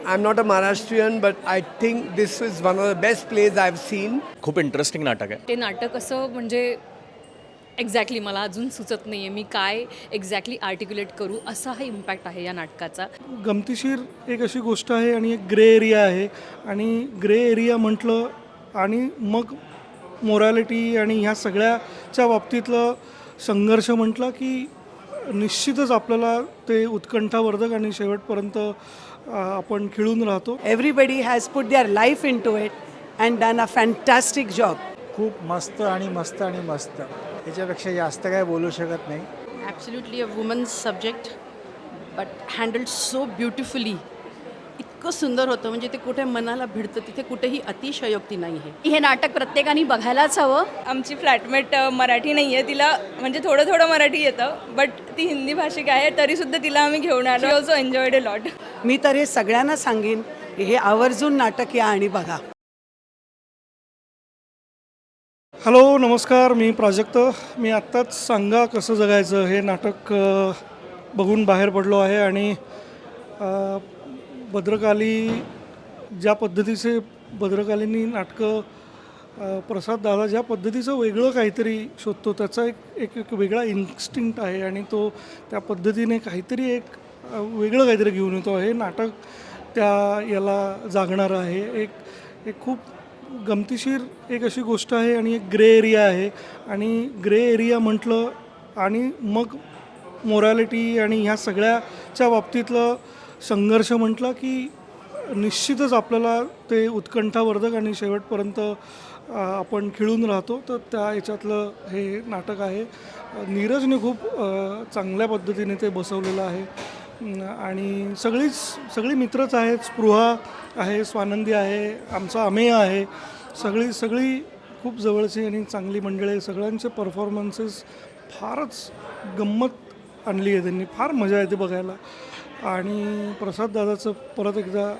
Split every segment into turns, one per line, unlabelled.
I'm not a Maharashtrian, but I think this is one of the best plays I've seen.
खूप interesting नाटक आहे.
ते नाटक असं म्हणजे एक्झॅक्टली मला अजून सुचत नाही आहे मी काय एक्झॅक्टली आर्टिक्युलेट करू असा हा इम्पॅक्ट आहे या नाटकाचा.
गमतीशीर एक अशी गोष्ट आहे आणि एक ग्रे एरिया आहे आणि ग्रे एरिया म्हटलं आणि मग मोरॅलिटी आणि ह्या सगळ्याच्या बाबतीतलं संघर्ष म्हटलं की निश्चितच आपल्याला ते उत्कंठावर्धक आणि शेवटपर्यंत आपण खिळून राहतो.
Everybody has put their life into it and done a fantastic job.
खूप मस्त आणि मस्त आणि मस्त. याच्यापेक्षा जास्त काय बोलू शकत नाही.
Absolutely a women's subject but handheld so beautifully. इतकं सुंदर होतं म्हणजे ते कुठे मनाला भिडतं तिथे कुठेही अतिशयोक्ती नाही आहे.
हे नाटक प्रत्येकाने बघायलाच हवं.
आमची फ्लॅटमेट मराठी नाही आहे, तिला म्हणजे थोडं थोडं मराठी येतं बट ती हिंदी भाषिक आहे तरीसुद्धा तिला आम्ही घेऊन आलो. Also enjoyed a lot.
मी तर हे सगळ्यांना सांगेन की हे आवर्जून नाटक या आणि बघा.
हॅलो नमस्कार, मी प्राजक्त. मी आत्ताच सांगा कसं जगायचं हे नाटक बघून बाहेर पडलो आहे आणि भद्रकाली ज्या पद्धतीचे भद्रकालींनी नाटकं प्रसाद दादा ज्या पद्धतीचं वेगळं काहीतरी शोधतो त्याचा एक वेगळा इन्स्टिंक्ट आहे आणि तो त्या पद्धतीने काहीतरी एक वेगळं काहीतरी घेऊन येतो. हे नाटक त्या याला जागणारं आहे. एक खूप गमतीशीर एक अशी गोष्ट आहे आणि एक ग्रे एरिया आहे आणि ग्रे एरिया म्हटलं आणि मग मोरॅलिटी आणि ह्या सगळ्याच्या बाबतीतलं संघर्ष म्हटलं की निश्चितच आपल्याला ते उत्कंठावर्धक आणि शेवटपर्यंत आपण खिळून राहतो. तर त्या याच्यातलं हे नाटक आहे. नीरजने खूप चांगल्या पद्धतीने ते बसवलेलं आहे आणि सगळी मित्रच आहेत. स्पृहा आहे, स्वानंदी आहे, आमचा अमेय आहे. सगळी खूप जवळची आणि चांगली मंडळी. सगळ्यांचे परफॉर्मन्सेस फारच गंमत आणली आहे त्यांनी. फार मजा येते बघायला आणि प्रसाद दादाचं परत एकदा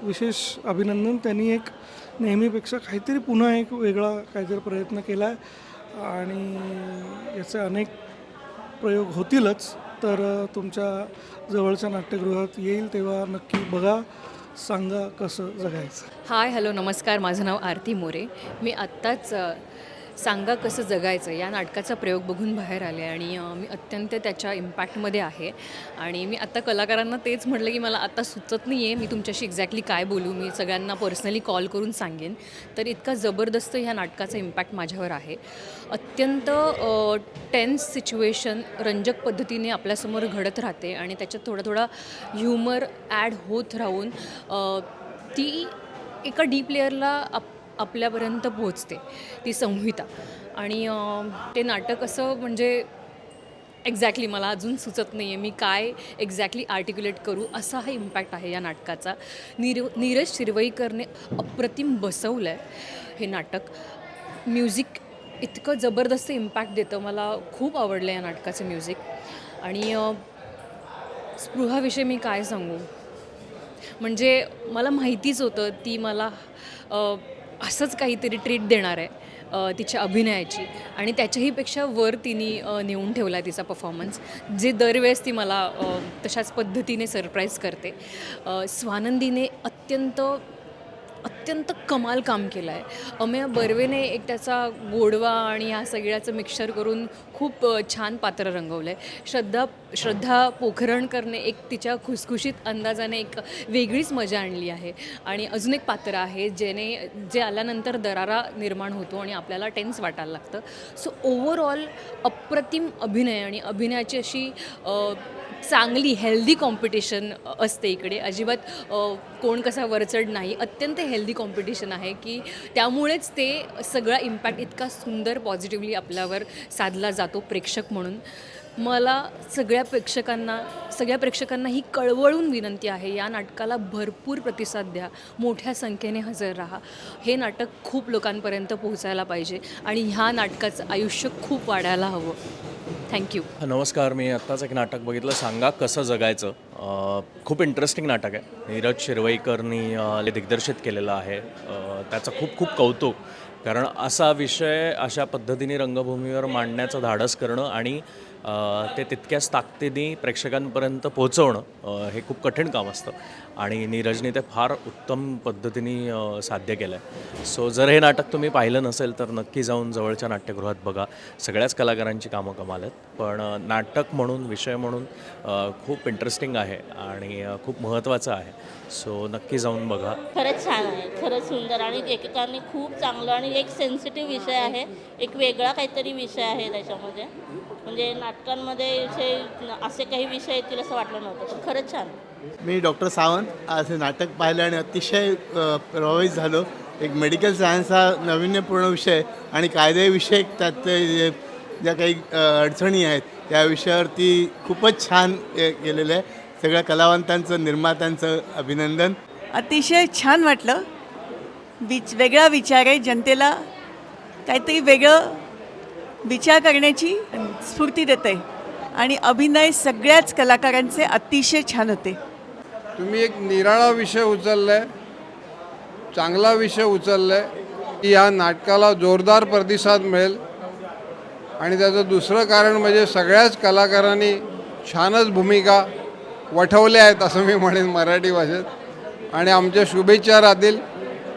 विशेष अभिनंदन. त्यांनी एक नेहमीपेक्षा काहीतरी पुन्हा एक वेगळा काहीतरी प्रयत्न केला आहे आणि याचे अनेक प्रयोग होतीलच. तर तुमच्या जवळच्या नाट्यगृहात येईल तेव्हा नक्की बघा. सांगा कसं जगायचं.
हाय हॅलो नमस्कार, माझं नाव आरती मोरे. मी आत्ताच सांगा कसं जगायचं या नाटकाचा प्रयोग बघून बाहेर आले आणि मी अत्यंत त्याच्या इम्पॅक्टमध्ये आहे आणि मी आत्ता कलाकारांना तेच म्हटलं की मला आता सुचत नाही आहे मी तुमच्याशी एक्झॅक्टली काय बोलू. मी सगळ्यांना पर्सनली कॉल करून सांगेन. तर इतका जबरदस्त ह्या नाटकाचा इम्पॅक्ट माझ्यावर आहे. अत्यंत टेन्स सिच्युएशन रंजक पद्धतीने आपल्यासमोर घडत राहते आणि त्याच्यात थोडा ह्युमर ॲड होत राहून ती एका डीप लेअरला आपल्यापर्यंत पोहोचते ती संहिता. आणि ते नाटक असं म्हणजे एक्झॅक्टली मला अजून सुचत नाही आहे मी काय एक्झॅक्टली आर्टिक्युलेट करू असा हा इम्पॅक्ट आहे या नाटकाचा. नीरज शिरवईकरने अप्रतिम बसवलं आहे हे नाटक. म्युझिक इतकं जबरदस्त इम्पॅक्ट देतं. मला खूप आवडलं या नाटकाचं म्युझिक. आणि स्पृहाविषयी मी काय सांगू म्हणजे मला माहितीच होतं ती मला असंच काहीतरी ट्रीट देणार आहे तिच्या अभिनयाची आणि त्याच्याहीपेक्षा वर तिने नेऊन ठेवला आहे तिचा परफॉर्मन्स जे दरवेळेस ती मला तशाच पद्धतीने सरप्राईज करते. स्वानंदीने अत्यंत कमाल काम केलं आहे. अमेय बर्वेने एक त्याचा गोडवा आणि ह्या सगळ्याचं मिक्सचर करून खूप छान पात्र रंगवलं आहे. श्रद्धा पोखरणकरने एक तिच्या खुसखुशीत अंदाजाने एक वेगळीच मजा आणली आहे. आणि अजून एक पात्र आहे जे आल्यानंतर दरारा निर्माण होतो आणि आपल्याला टेन्स वाटायला लागतं. सो ओव्हरऑल अप्रतिम अभिनय आणि अभिनयाची अशी चांगली हेल्दी कॉम्पिटिशन असते इकडे. अजिबात कोण कसा वरचढ नाही. अत्यंत हेल्दी कॉम्पिटिशन आहे की त्यामुळेच ते सगळा इम्पॅक्ट इतका सुंदर पॉझिटिव्हली आपल्यावर साधला जातो प्रेक्षक म्हणून. मला सगळ्या प्रेक्षकांना ही कळवळून विनंती आहे या नाटकाला भरपूर प्रतिसाद द्या. मोठ्या संख्येने हजर राहा. हे नाटक खूप लोकांपर्यंत पोहोचायला पाहिजे आणि ह्या नाटकाचं आयुष्य खूप वाढायला हवं. थँक्यू.
नमस्कार, मी आत्ताच एक नाटक बघितलं, सांगा कसं जगायचं. खूप इंटरेस्टिंग नाटक आहे. नीरज शिरवईकरनी दिग्दर्शित केलेलं आहे. त्याचं खूप कौतुक. कारण असा विषय अशा पद्धतीने रंगभूमीवर मांडण्याचं धाडस करणं आणि ते तितक्याच ताकदीने प्रेक्षकांपर्यंत पोहोचवणं हे खूप कठीण काम असतं आणि नीरजने ते फार उत्तम पद्धतीने साध्य केलं आहे. सो जर हे नाटक तुम्ही पाहिलं नसेल तर नक्की जाऊन जवळच्या नाट्यगृहात बघा. सगळ्याच कलाकारांची कामं कमाल आहेत, पण नाटक म्हणून विषय म्हणून खूप इंटरेस्टिंग आहे आणि खूप महत्त्वाचं आहे. सो नक्की जाऊन बघा.
खरंच छान आहे, खरंच सुंदर आणि एकेकाने खूप चांगलं आणि एक सेन्सिटिव्ह विषय आहे, एक वेगळा काहीतरी विषय आहे त्याच्यामध्ये. म्हणजे नाटकांमध्ये असे काही विषय येतील असं वाटलं नव्हतं, पण खरंच छान.
मी डॉक्टर सावंत आज हे नाटक पाहिलं आणि अतिशय प्रभावित झालो. एक मेडिकल सायन्स हा नाविन्यपूर्ण विषय आणि कायदेविषयक त्यात ज्या काही अडचणी आहेत त्या विषयावरती खूपच छान केलेलं आहे. सगळ्या कलावंतांचं, निर्मात्यांचं अभिनंदन.
अतिशय छान वाटलं. वेगळा विचार आहे, जनतेला काहीतरी वेगळं विचार करण्याची स्फूर्ती देते आणि अभिनय सगळ्याच कलाकारांचे अतिशय छान होते.
तुम्ही एक निराळा विषय उचललाय, चांगला विषय उचललाय की या नाटकाला जोरदार प्रतिसाद मिळेल. आणि त्याचं दुसरं कारण म्हणजे सगळ्याच कलाकारांनी छानच भूमिका वठवल्या आहेत असं मी म्हणेन मराठी भाषेत. आणि आमच्या शुभेच्छा राहतील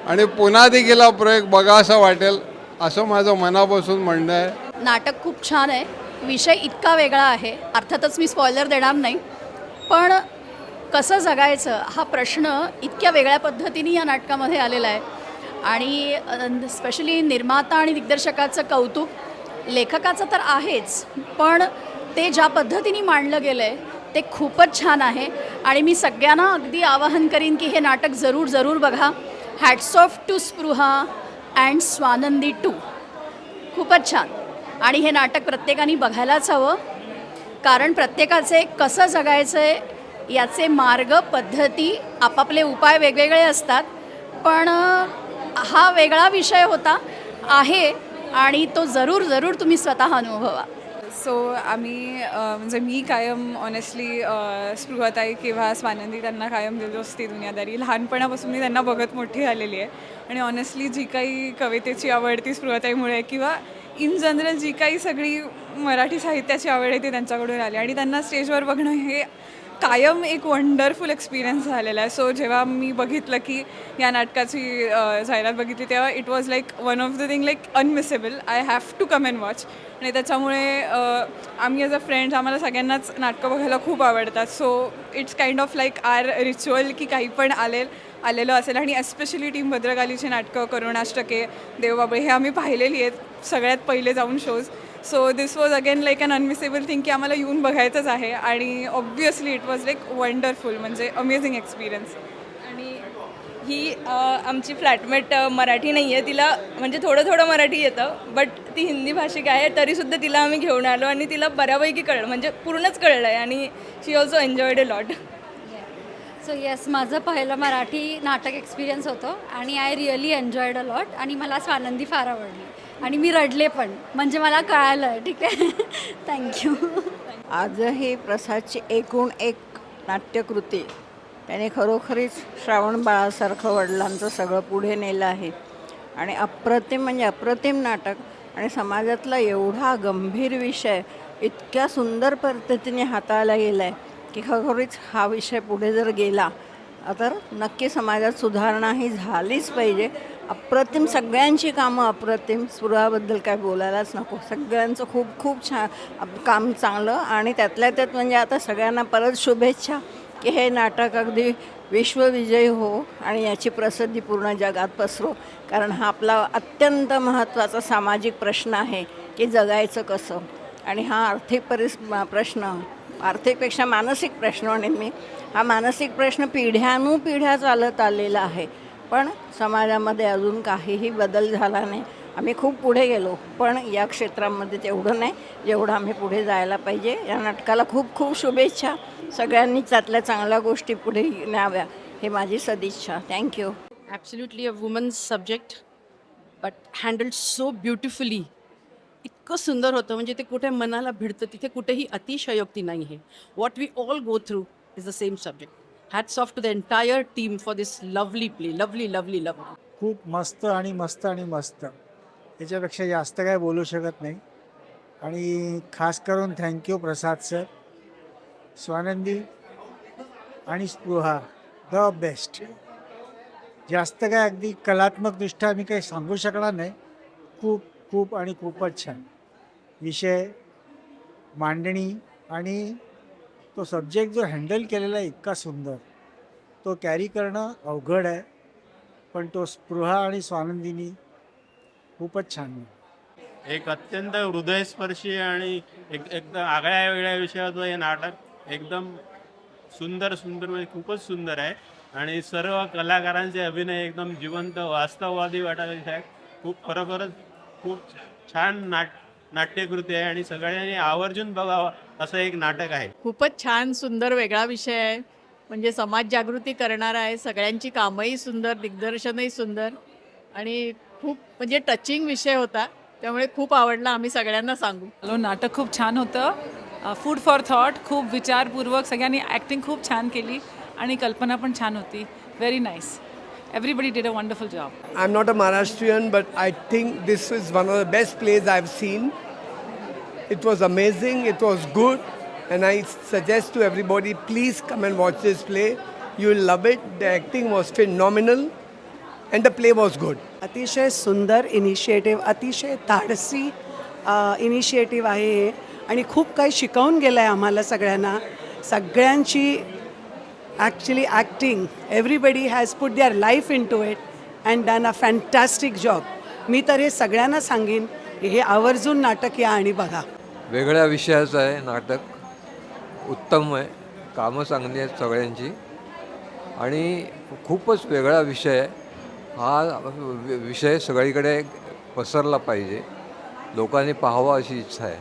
आणि पुन्हा देखील हा प्रयोग बघा असं वाटेल असं माझं मनापासून म्हणणं आहे.
नाटक खूप छान आहे, विषय इतका वेगळा आहे. अर्थातच मी स्पॉइलर देणार नाही, पण कसं जगायचं हा प्रश्न इतक्या वेगळ्या पद्धतीने या नाटकामध्ये आलेला आहे. आणि स्पेशली निर्माता आणि दिग्दर्शकाचं कौतुक, लेखकाचं तर आहेच, पण ते ज्या पद्धतीने मांडलं गेलं आहे ते खूपच छान आहे. आणि मी सगळ्यांना अगदी आवाहन करीन की हे नाटक जरूर बघा. Hats off to Spruha and Swanandi 2. खूपच छान. आणि हे नाटक प्रत्येकाने बघायलाच हवं, कारण प्रत्येकाचे कसं जगायचं आहे याचे मार्ग, पद्धती, आपापले उपाय वेगवेगळे असतात. पण हा वेगळा विषय आहे आणि तो जरूर तुम्ही स्वतः अनुभवा.
सो आम्ही म्हणजे मी कायम ऑनेस्टली स्पृहताई किंवा स्वानंदी त्यांना कायम दिली असते दुनियादारी. लहानपणापासून मी त्यांना बघत मोठी झालेली आहे आणि ऑनेस्टली जी काही कवितेची आवड ती स्पृहताईमुळे किंवा इन जनरल जी काही सगळी मराठी साहित्याची आवड आहे ती त्यांच्याकडून आली आणि त्यांना स्टेजवर बघणं हे कायम एक वंडरफुल एक्सपिरियन्स झालेला आहे. सो जेव्हा मी बघितलं की या नाटकाची जाहिरात बघितली तेव्हा it was like one of the thing like unmissable. I have to come and watch. आणि त्याच्यामुळे आम्ही ॲज अ फ्रेंड्स आम्हाला सगळ्यांनाच नाटकं बघायला खूप आवडतात. So it's kind of like our ritual की काही पण आलेलं असेल. आणि एस्पेशली टीम भद्रकालीची नाटकं, करुणाष्टके, देवबाबळे हे आम्ही पाहिलेली आहेत सगळ्यात पहिले जाऊन shows. So this was again like an unmissable thing की आम्हाला येऊन बघायचंच आहे. आणि obviously it was like wonderful, म्हणजे अमेझिंग एक्सपिरियन्स. आणि ही आमची फ्लॅटमेट मराठी नाही आहे, तिला म्हणजे थोडं मराठी येतं, बट ती हिंदी भाषिक आहे. तरीसुद्धा तिला आम्ही घेऊन आलो आणि तिला बऱ्यापैकी कळलं, म्हणजे पूर्णच कळलं आहे. आणि she also enjoyed a lot.
So yes, माझं पहिलं मराठी नाटक एक्सपिरियन्स होतं आणि I really enjoyed a lot. आणि मला स्वानंदी फार आवडली आणि मी रडले पण, म्हणजे मला कळालं. ठीक आहे. थँक्यू.
आजही प्रसादची एकूण एक नाट्यकृती त्याने खरोखरीच श्रावण बाळासारखं वडिलांचं सगळं पुढे नेलं आहे. आणि अप्रतिम नाटक आणि समाजातला एवढा गंभीर विषय इतक्या सुंदर पद्धतीने हाताळला गेला आहे की खरोखरीच हा विषय पुढे जर गेला तर नक्की समाजात सुधारणाही झालीच पाहिजे. अप्रतिम, सगळ्यांची कामं अप्रतिम. स्पृहाबद्दल काय बोलायलाच नको. सगळ्यांचं खूप छान काम चांगलं. आणि त्यातल्या त्यात म्हणजे आता सगळ्यांना परत शुभेच्छा की हे नाटक अगदी विश्वविजयी हो आणि याची प्रसिद्धी पूर्ण जगात पसरो. कारण हा आपला अत्यंत महत्त्वाचा सामाजिक प्रश्न आहे की जगायचं कसं. आणि हा प्रश्न, आर्थिकपेक्षा मानसिक प्रश्न म्हणेन मी. हा मानसिक प्रश्न पिढ्यानुपिढ्या चालत आलेला आहे, पण समाजामध्ये अजून काहीही बदल झाला नाही. आम्ही खूप पुढे गेलो, पण या क्षेत्रामध्ये तेवढं नाही जेवढं आम्ही पुढे जायला पाहिजे. या नाटकाला खूप शुभेच्छा. सगळ्यांनी त्यातल्या चांगल्या गोष्टी पुढे न्याव्या ही माझी सदिच्छा. Thank you.
Absolutely a women's subject but handheld so beautifully. इतकं सुंदर होतं, म्हणजे ते कुठे मनाला भिडतं, तिथे कुठेही अतिशयोक्ती नाही आहे. What we all go through is the same subject. Hats off to the entire team for this lovely play. Lovely.
खूप मस्त. याच्यापेक्षा जास्त काय बोलू शकत नाही.
आणि खास करून थँक्यू प्रसाद सर, स्वानंदी आणि स्पृहा द बेस्ट. जास्त काय अगदी कलात्मकदृष्ट्या मी काही सांगू शकणार नाही. खूप खूप आणि खूपच छान विषय, मांडणी आणि तो सब्जेक्ट जो हँडल केलेला आहे इतका सुंदर, तो कॅरी करणं अवघड आहे, पण तो स्पृहा आणि स्वानंदीनी खूपच छान आहे.
एक अत्यंत हृदयस्पर्शी आणि एकदम आगळ्या वेगळ्या विषयाचं हे नाटक एकदम सुंदर म्हणजे खूपच सुंदर आहे. आणि सर्व कलाकारांचे अभिनय एकदम जिवंत वास्तववादी वाटत आहे. खरोखरच खूप छान नाट्यकृती आहे आणि सगळ्यांनी आवर्जून बघावं असं एक नाटक आहे.
खूपच छान सुंदर वेगळा विषय आहे. म्हणजे समाज जागृती करणारा आहे. सगळ्यांची कामंही सुंदर, दिग्दर्शनही सुंदर आणि खूप म्हणजे टचिंग विषय होता. त्यामुळे खूप आवडला. आम्ही सगळ्यांना सांगू.
नाटक खूप छान होतं. फूड फॉर थॉट, खूप विचारपूर्वक सगळ्यांनी ॲक्टिंग खूप छान केली आणि कल्पना पण छान होती. Very nice. Everybody did a wonderful job.
I'm not a Maharashtrian, but I think this is one of the best plays I've seen. It was amazing, it was good, and I suggest to everybody, please come and watch this play. You will love it. The acting was phenomenal, and the play was good.
अतिशय सुंदर initiative, अतिशय धाडसी initiative आहे हे आणि खूप काही शिकवून गेलं आहे आम्हाला सगळ्यांना. सगळ्यांची actually acting, everybody has put their life into it and done a fantastic job. मी तर हे सगळ्यांना सांगेन की हे आवर्जून नाटक या आणि बघा.
वेगळ्या विषयाचं आहे नाटक, उत्तम आहे, कामं चांगली आहेत सगळ्यांची आणि खूपच वेगळा विषय आहे. हा विषय सगळीकडे पसरला पाहिजे, लोकांनी पाहावा अशी इच्छा आहे.